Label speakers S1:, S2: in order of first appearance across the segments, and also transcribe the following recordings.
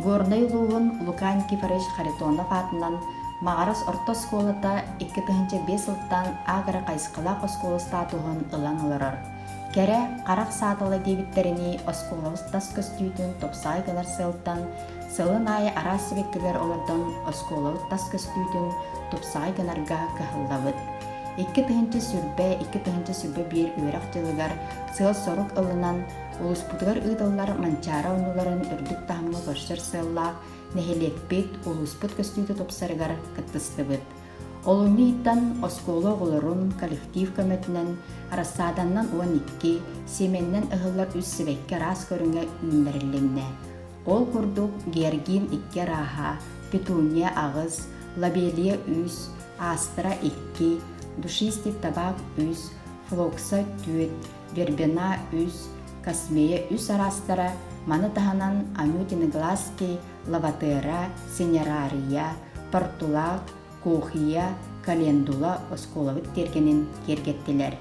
S1: Горной луғын Лукан Кипарыш Харитонов атынан мағарас орта сколата 2005 жылдан агара қайсықылақ осколы статуғын ылан оларар. Кәрі қарақ сатылы дебиттеріні осколығыз тас көстүйдің топсай гынар сылттан, сылын айы арасыбеккілер олардан осколығыз тас көстүйдің топсай гынарға көхіллавыд. 2 сүрбе бір үйрақ жылығар сыл сорук ылынан улуспутугар ыдыллар манчара онуларын үрдік тахымы көршір сыллақ нехелекпет улуспут көстүйді топсарыгар кыттыстыбыд. Олуны иттан осколы оғылырын коллектив көмөтінен арасаданнан 12 семеннен ыһыллар үс сібекке рас көріңе үннерілінне. Ол күрдік Гергин 2 раха, Петуния ағыз, Лабелия үс, Астра 2, Душистик табак үс, Флокса түет, Вербена үс, Космея үс арастара, маны таханан Анютины глазки, Лаватера, Синерария, Портулак, Кохия, Календула осколавыт тергенин кергеттилер.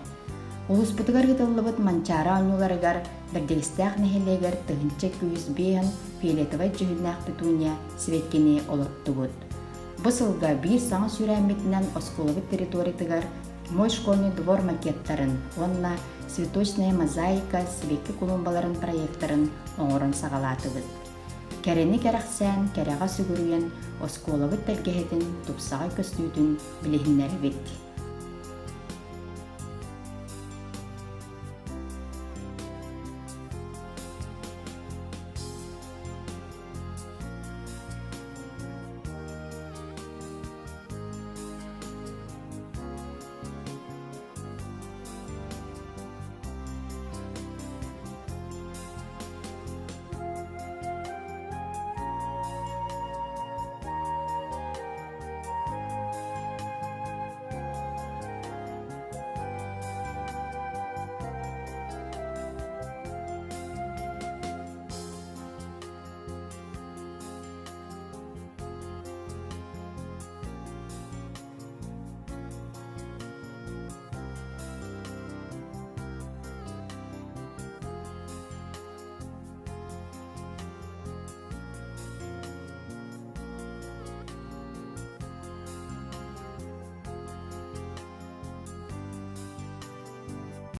S1: Улуспутугар гытыллыбыт манчара онуларыгар бірдегістәқ нәхелегер тыгынча күйіз бейін пелетовай жүхілнәқ Петуния светкені олоттугут. Бысылга bir саңа сүрәмметінен осколавыт территориятыгар мой школьный двор макеттарын, онна цветочная мозаика свекки клумбаларын проекттарын оңорын сағалатыбыт. Кәрені кәрәқсән, кәрәға сүгіруен осколавыт тәлгеһетін тупсаға көстүйдің білігінлері бет.